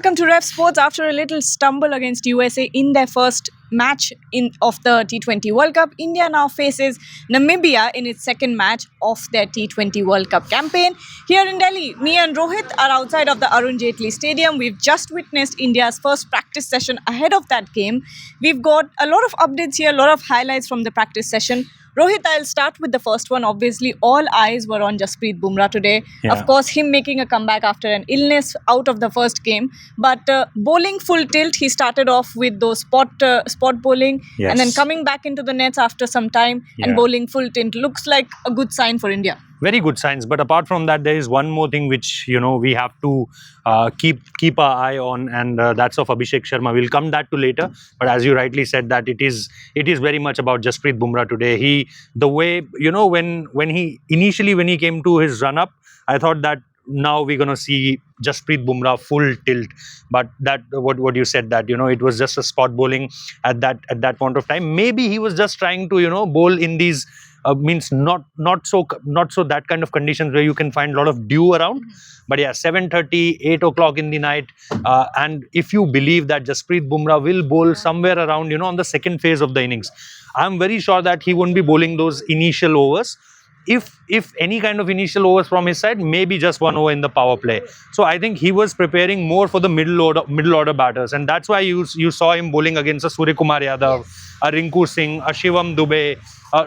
welcome to Revsportz. After a little stumble against USA in their first match of the T20 World Cup, India now faces Namibia in its second match of their T20 World Cup campaign. Here in Delhi, me and Rohit are outside of the Arun Jaitley Stadium. We've just witnessed India's first practice session ahead of that game. We've got a lot of updates here, a lot of highlights from the practice session. Rohit, I'll start with the first one. Obviously, all eyes were on Jasprit Bumrah today. Yeah. Of course, him making a comeback after an illness out of the first game. But bowling full tilt, he started off with those spot bowling. Yes. And then coming back into the nets after some time and Yeah. bowling full tilt. Looks like a good sign for India. Very good signs, but apart from that, there is one more thing which we have to keep our eye on, and that's of Abhishek Sharma. We'll come that to later, but as you rightly said, that it is very much about Jasprit Bumrah today. The way when he came to his run up, I thought that now we're gonna see Jasprit Bumrah full tilt, but that what you said, that it was just a spot bowling at that point of time. Maybe he was just trying to bowl in these. Means not so that kind of conditions where you can find a lot of dew around. But yeah, 7:30, 8 o'clock in the night, and if you believe that Jasprit Bumrah will bowl somewhere around on the second phase of the innings, I'm very sure that he won't be bowling those initial overs. If any kind of initial overs from his side, maybe just one over in the power play. So I think he was preparing more for the middle order batters, and that's why you saw him bowling against a Suryakumar Yadav, a Rinku Singh, a Shivam Dube,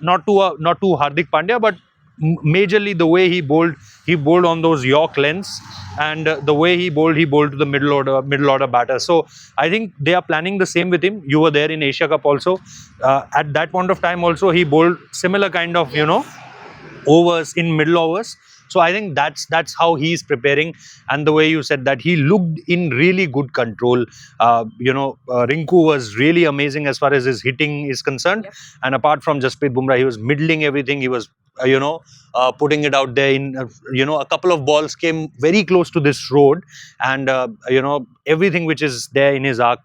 not to Hardik Pandya, but majorly the way he bowled on those York lengths, and the way he bowled to the middle order batters. So I think they are planning the same with him. You were there in Asia Cup also. At that point of time also, he bowled similar kind of overs in middle overs. So I think that's how he's preparing, and the way you said that he looked in really good control. Rinku was really amazing as far as his hitting is concerned. Yep. And apart from Jasprit Bumrah, he was middling everything. He was putting it out there in a couple of balls came very close to this road, and everything which is there in his arc.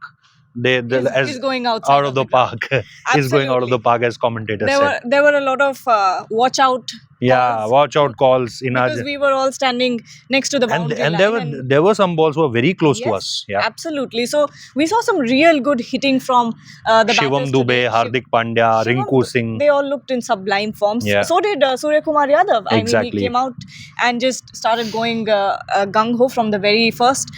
He's going outside out of the park. He's going out of the park, as commentators said. There were a lot of watch out. Yeah, calls, watch out calls in because we were all standing next to the boundary and line. there were some balls who were very close to Yes, us. Yeah, absolutely. So we saw some real good hitting from the Shivam batters Dube, today. Hardik Pandya, Shivam, Rinku Singh. They all looked in sublime forms. Yeah. So did Suryakumar Yadav. I mean, Exactly. he came out and just started going gung ho from the very first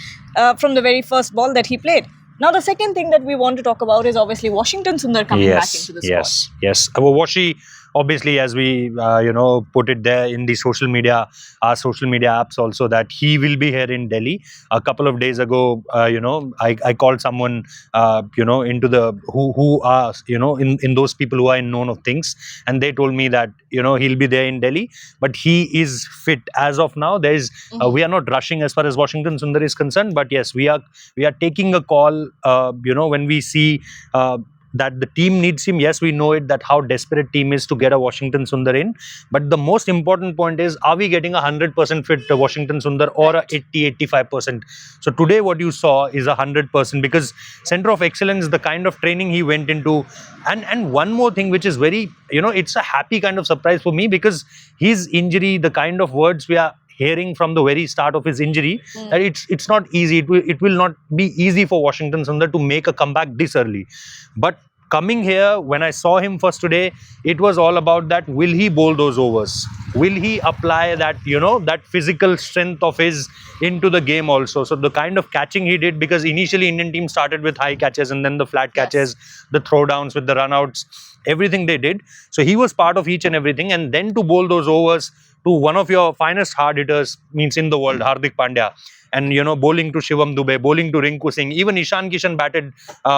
ball that he played. Now, the second thing that we want to talk about is obviously Washington Sundar coming back into the squad. Yes. Washi, obviously, as we put it there in the social media apps also, that he will be here in Delhi. A couple of days ago, I called someone into the who are in those people who are in known of things, and they told me that he'll be there in Delhi, but he is fit as of now. There is we are not rushing as far as Washington Sundar is concerned, but yes, we are taking a call when we see that the team needs him. Yes, we know it, that how desperate team is to get a Washington Sundar in. But the most important point is, are we getting 100% fit Washington Sundar or a 80-85%? So today what you saw is 100%, because center of excellence, the kind of training he went into. And one more thing which is very, it's a happy kind of surprise for me, because his injury, the kind of words we are hearing from the very start of his injury, that it's not easy. It will not be easy for Washington Sundar to make a comeback this early. But coming here, when I saw him first today, it was all about that. Will he bowl those overs? Will he apply that that physical strength of his into the game also? So the kind of catching he did, because initially Indian team started with high catches and then the flat catches, the throwdowns with the runouts, everything they did. So he was part of each and everything, and then to bowl those overs to one of your finest hard hitters means in the world, Hardik Pandya, and bowling to Shivam Dube, bowling to Rinku Singh. Even Ishan Kishan batted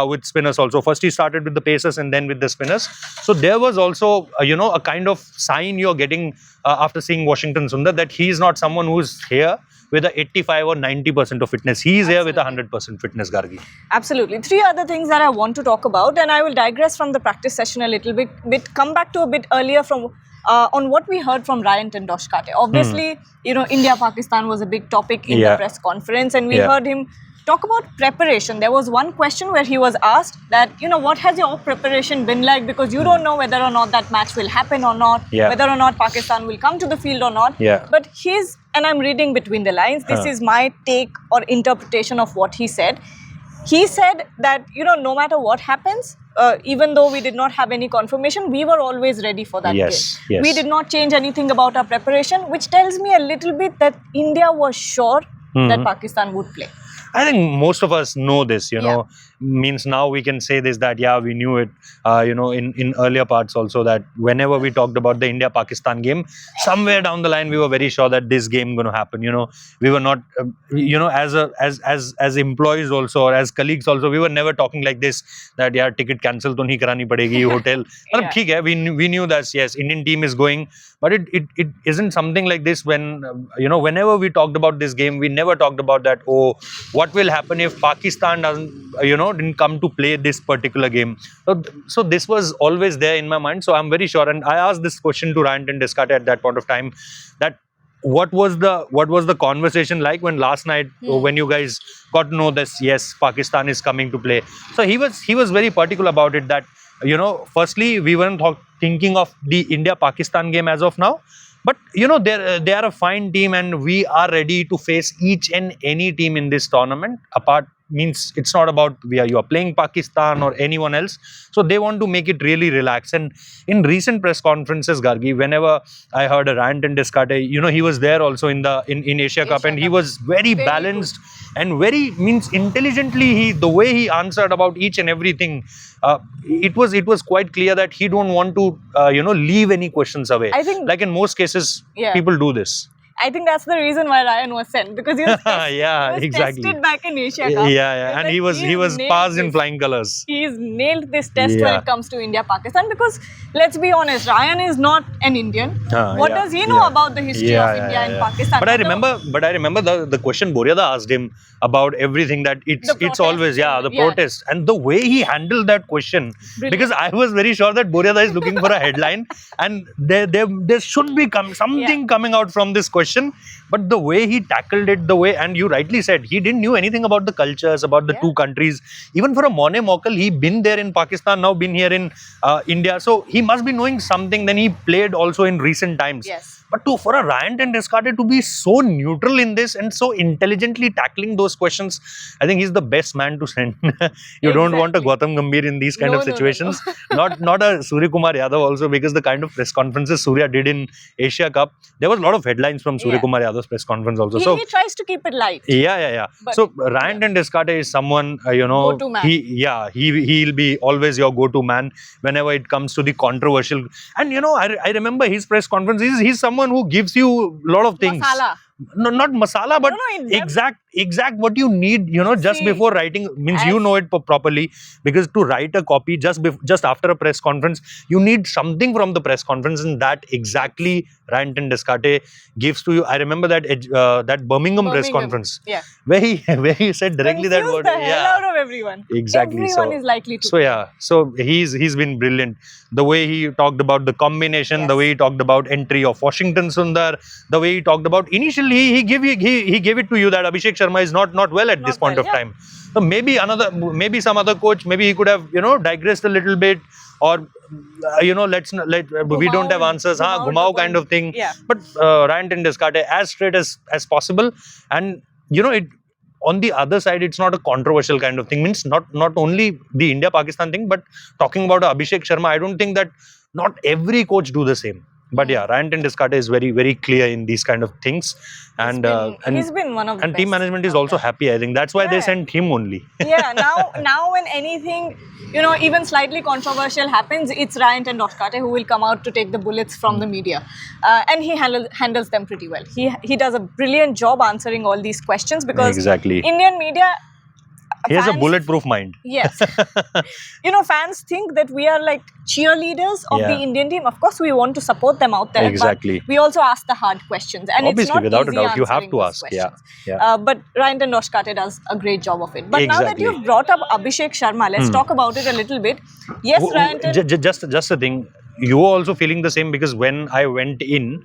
with spinners also. First he started with the pacers and then with the spinners. So there was also a kind of sign you're getting after seeing Washington Sundar, that he is not someone who's here with a 85 or 90% of fitness. He is here with 100% fitness, Gargi. Absolutely. Three other things that I want to talk about, and I will digress from the practice session a little bit, come back to a bit earlier from on what we heard from Ryan Ten Doeschate. Obviously, India-Pakistan was a big topic in the press conference, and we heard him talk about preparation. There was one question where he was asked that, what has your preparation been like? Because you don't know whether or not that match will happen or not, whether or not Pakistan will come to the field or not. Yeah. But his and I'm reading between the lines, this is my take or interpretation of what he said. He said that, no matter what happens, even though we did not have any confirmation, we were always ready for that game. Yes. We did not change anything about our preparation, which tells me a little bit that India was sure that Pakistan would play. I think most of us know this, means now we can say this, that we knew it, in earlier parts also, that whenever we talked about the India-Pakistan game, somewhere down the line we were very sure that this game going to happen. We were not, as employees also, or as colleagues also, we were never talking like this, that ticket cancel to nahi karani padegi, hotel. Theek hai, we knew that yes, Indian team is going, but it isn't something like this. When whenever we talked about this game, we never talked about that, what will happen if Pakistan didn't come to play this particular game. So this was always there in my mind. So I'm very sure, and I asked this question to Ryan Ten Doeschate at that point of time, that what was the conversation like when last night, when you guys got to know this, yes, Pakistan is coming to play. So he was very particular about it, that firstly, we weren't thinking of the India-Pakistan game as of now. But they are a fine team, and we are ready to face each and any team in this tournament. Apart means it's not about you are playing Pakistan or anyone else. So they want to make it really relaxed. And in recent press conferences, Gargi, whenever I heard a Ryan Ten Doeschate, he was there also in Asia Cup, and he was very balanced and very intelligently. The way he answered about each and everything, it was quite clear that he don't want to leave any questions away. I think, like in most cases, people do this. I think that's the reason why Ryan was sent, because he was, exactly. tested back in Asia Cup. And he was passed in flying colours. He's nailed this test when it comes to India-Pakistan, because let's be honest, Ryan is not an Indian. What does he know about the history of India and Pakistan? But I remember the question Boryada asked him about everything, that it's always the protest, and the way he handled that question. Brilliant. Because I was very sure that Boryada is looking for a headline, and there should be something coming out from this question. But the way he tackled it, and you rightly said, he didn't know anything about the cultures, about the two countries. Even for a Mone Mokal, he been there in Pakistan, now been here in India. So he must be knowing something. Then he played also in recent times. Yes. But for a Ryan Ten Doeschate to be so neutral in this and so intelligently tackling those questions, I think he's the best man to send. You don't want a Gautam Gambhir in these kind of situations. Not a Surya Kumar Yadav also, because the kind of press conferences Surya did in Asia Cup, there was a lot of headlines from Surya Kumar Yadav's press conference also. He tries to keep it light. But so Ryan Ten Doeschate is someone, go-to man. He'll be always your go-to man whenever it comes to the controversial. And I remember his press conference. He's someone who gives you a lot of things. Masala. No, not masala, but exact what you need, just before writing, means you know it properly, because to write a copy just after a press conference, you need something from the press conference, and that exactly Ryan Ten Doeschate gives to you. I remember that Birmingham press conference, where he said directly that word. The hell out of everyone. Exactly. Everyone is likely to. So he's been brilliant. The way he talked about the combination, the way he talked about entry of Washington Sundar, the way he talked about initially he gave it to you that Abhishek Sharma is not well at this point of time. So maybe some other coach, maybe he could have digressed a little bit, or we don't have answers, ghumao kind of thing. But Ryan Ten Doeschate as straight as possible, and it. On the other side, it's not a controversial kind of thing. Means not only the India-Pakistan thing, but talking about Abhishek Sharma, I don't think that not every coach do the same. But Ryan Ten Doeschate is very, very clear in these kind of things. And he's been one of the and best. Team management is also happy. I think that's why they sent him only. Now when anything, even slightly controversial happens, it's Ryan Ten Doeschate who will come out to take the bullets from the media. And he handles them pretty well. He does a brilliant job answering all these questions, because Indian media... He has a bulletproof mind. Yes. Fans think that we are like cheerleaders of the Indian team. Of course, we want to support them out there. Exactly. But we also ask the hard questions. And obviously, it's not without easy a doubt, you have answering to ask. Questions. But Ryan Ten Doeschate does a great job of it. But now that you've brought up Abhishek Sharma, let's talk about it a little bit. Yes, Ryan Ten... Just a thing. You were also feeling the same, because when I went in,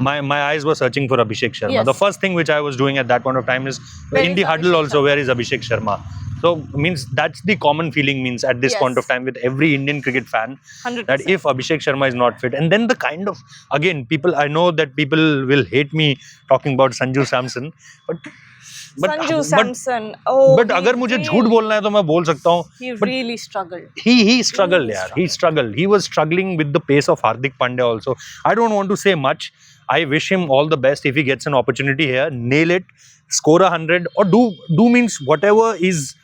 my eyes were searching for Abhishek Sharma. The first thing which I was doing at that point of time is in the huddle also, where is Abhishek Sharma? So means that's the common feeling means at this point of Yes. time with every Indian cricket fan, 100%. that if Abhishek Sharma is not fit, and then the kind of, again, people, I know that people will hate me talking about Sanju Samson, but Sanju but Samson, oh, but he अगर मुझे झूठ really, बोलना है तो मैं बोल सकता हूँ. he But really struggled. he struggled, Really yeah. He struggled. He was struggling with the pace of Hardik Pandya also. I don't want to say much. I wish him all the best if he gets an opportunity here. Nail it, score 100, or do means whatever is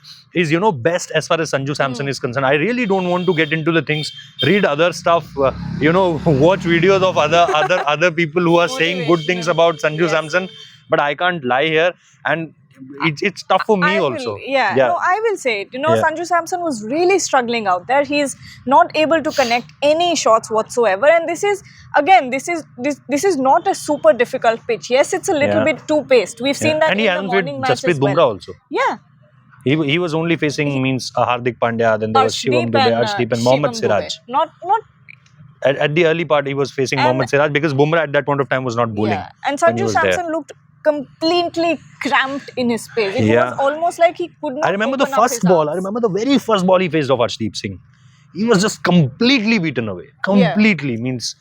best as far as Sanju Samson is concerned. I really don't want to get into the things. Read other stuff. Watch videos of other people who are saying good things Motivational. about Sanju Yes. Samson. But I can't lie here, and it's tough for me I will, also. yeah, no, I will say it. Yeah. Sanju Samson was really struggling out there. He's not able to connect any shots whatsoever. And this is not a super difficult pitch. Yes, it's a little Yeah. bit too paced. We've seen that And he in the hasn't morning played match Jasprit as well. Bumrah also. Yeah. He was only facing means Hardik Pandya, then there was Shivam Dube, Arshdeep, and Mohammad Shivam Siraj. Dube. Not At the early part, he was facing And- Mohammad Siraj because Bumrah at that point of time was not bowling. yeah. And when he Sanju was there. Samson looked completely cramped in his pace. It Yeah. was almost like he could not. I remember the open up first his ball. I arms. remember the very first ball he faced of Arshdeep Singh. He was just completely beaten away. Completely. Means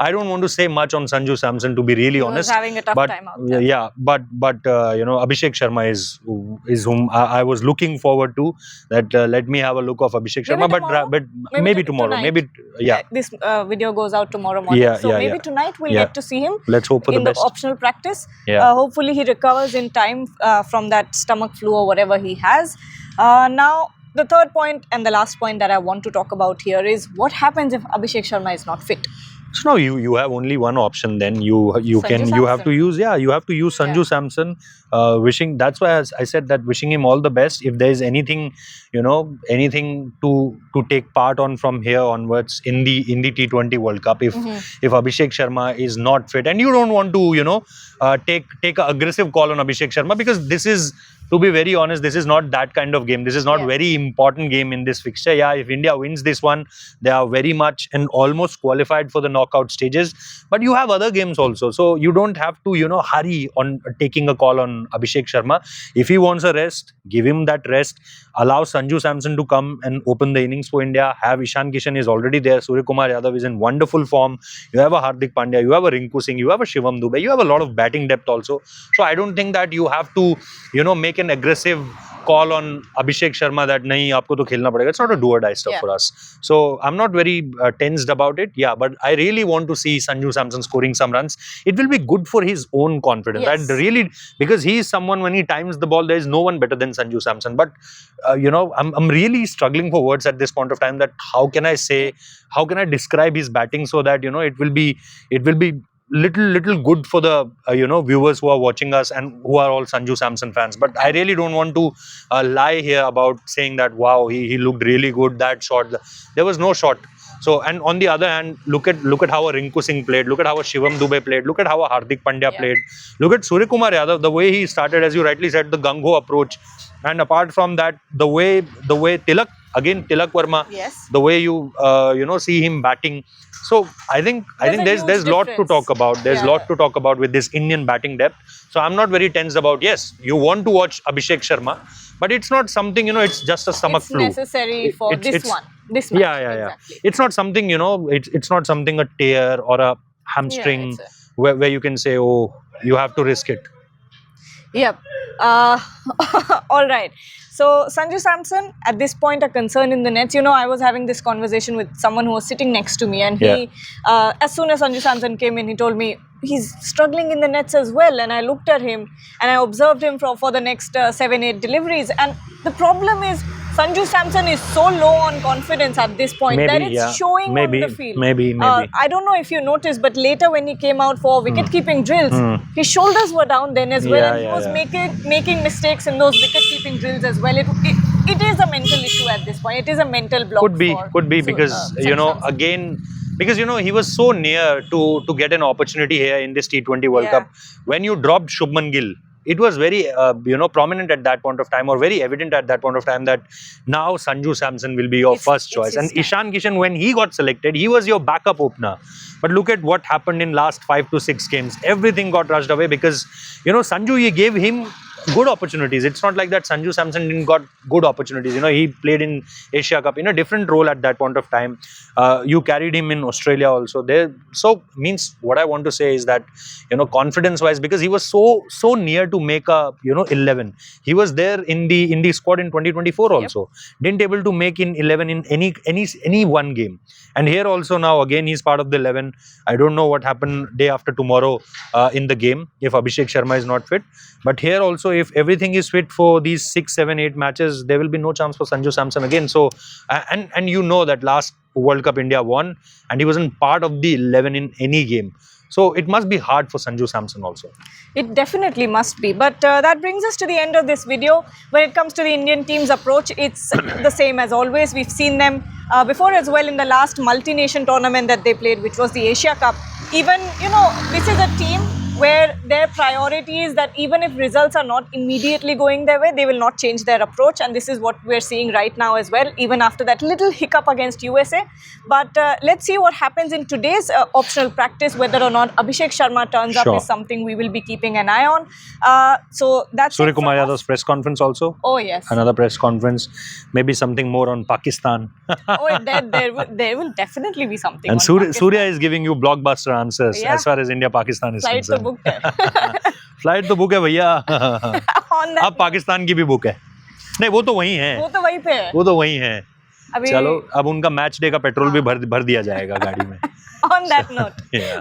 I don't want to say much on Sanju Samson, to be really He honest. was having a tough but time out there. yeah, but Abhishek Sharma is whom I was looking forward to. That let me have a look of Abhishek Maybe Sharma, tomorrow? but maybe tomorrow, tonight. maybe yeah. This video goes out tomorrow morning. Yeah, so yeah, maybe yeah. tonight we'll Yeah. get to see him Let's hope for the in the best. optional practice. Yeah. Hopefully he recovers in time from that stomach flu or whatever he has. Now, the third point and the last point that I want to talk about here is what happens if Abhishek Sharma is not fit? So now you have only one option. Then you Sanju you have Samson. to use Sanju Yeah. Samson. Wishing, that's why I said that wishing him all the best. If there is anything to take part on from here onwards in the T20 World Cup, if Abhishek Sharma is not fit, and you don't want to take an aggressive call on Abhishek Sharma, because this is, to be very honest, this is not that kind of game. This is not Yeah. very important game in this fixture. Yeah, if India wins this one, they are very much and almost qualified for the knockout stages. But you have other games also, so you don't have to hurry on taking a call on Abhishek Sharma. If he wants a rest, give him that rest. Allow Sanju Samson to come and open the innings for India. Have Ishan Kishan is already there. Surya Kumar Yadav is in wonderful form. You have a Hardik Pandya. You have a Rinku Singh. You have a Shivam Dube. You have a lot of batting depth also. So I don't think that you have to make an aggressive call on Abhishek Sharma that nahi, aapko to khelna padega. It's not a do or die stuff Yeah. for us. So I'm not very tensed about it. Yeah, but I really want to see Sanju Samson scoring some runs. It will be good for his own confidence. Yes. And really, because he is someone, when he times the ball, there is no one better than Sanju Samson. But I'm really struggling for words at this point of time. That how can I describe his batting so that it will be little good for the viewers who are watching us and who are all Sanju Samson fans. But I really don't want to lie here about saying that wow, he looked really good, that shot. There was no shot. So, and on the other hand, look at how a Rinku Singh played, look at how a Shivam Dube played, look at how a Hardik Pandya played, look at Surya Kumar Yadav, the way he started, as you rightly said, the gung-ho approach. And apart from that, the way Tilak Verma, Yes. the way you see him batting. So I think There's a there's huge lot to difference. talk about. There's Yeah. lot to talk about with this Indian batting depth. So I'm not very tense about. Yes, you want to watch Abhishek Sharma, but it's not something it's just a stomach It's flu. necessary for It's- this it's- this match. Yeah. Exactly. It's not something it's not something, a tear or a hamstring, it's a- where you can say, oh, you have to risk it. Yep. All right. So Sanju Samson, at this point, a concern in the nets. I was having this conversation with someone who was sitting next to me, and he, as soon as Sanju Samson came in, he told me he's struggling in the nets as well. And I looked at him and I observed him for the next 7-8 deliveries. And the problem is Sanju Samson is so low on confidence at this point that it's showing on the field. Maybe. I don't know if you noticed, but later when he came out for wicket-keeping drills, his shoulders were down then as well, and he was making mistakes in those wicket-keeping drills as well. It is a mental issue at this point. It is a mental block. Could be because Sanju Samson. again, because he was so near to get an opportunity here in this T20 World Cup. When you dropped Shubman Gill, it was very prominent at that point of time, or very evident at that point of time, that now Sanju Samson will be your first choice. And Ishan Kishan, when he got selected, he was your backup opener. But look at what happened in last 5 to 6 games. Everything got rushed away because Sanju, you gave him good opportunities. It's not like that Sanju Samson didn't got good opportunities. You know, he played in Asia Cup in a different role at that point of time. You carried him in Australia also. There, so means what I want to say is that, you know, confidence-wise, because he was so near to make a, you know, 11. He was there in the squad in 2024 also. Didn't able to make in 11 in any one game. And here also now again he's part of the 11. I don't know what happened day after tomorrow in the game if Abhishek Sharma is not fit. But here also, if everything is fit for these 6, 7, 8 matches, there will be no chance for Sanju Samson again. So, and you know that last World Cup India won, and he wasn't part of the 11 in any game. So it must be hard for Sanju Samson also. It definitely must be. But that brings us to the end of this video. When it comes to the Indian team's approach, it's the same as always. We've seen them before as well in the last multi-nation tournament that they played, which was the Asia Cup. Even, you know, this is a team where their priority is that even if results are not immediately going their way, they will not change their approach. And this is what we're seeing right now as well, even after that little hiccup against USA. But let's see what happens in today's optional practice. Whether or not Abhishek Sharma turns up is something we will be keeping an eye on. So that's Surya Kumar Yadav's press conference also. Oh, yes. Another press conference. Maybe something more on Pakistan. Oh, there will definitely be something. And Surya is giving you blockbuster answers as far as India-Pakistan is concerned. Flight तो book है भैया. अब पाकिस्तान की भी book है. नहीं, वो तो वही है. वो तो वहीं पे है. वो तो वही है. चलो, अब उनका मैच डे का पेट्रोल भी भर दिया जाएगा गाड़ी में. On that note,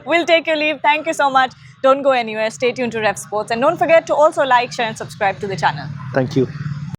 we'll take your leave. Thank you so much. Don't go anywhere. Stay tuned to Revsportz, and don't forget to also like, share, and subscribe to the channel. Thank you.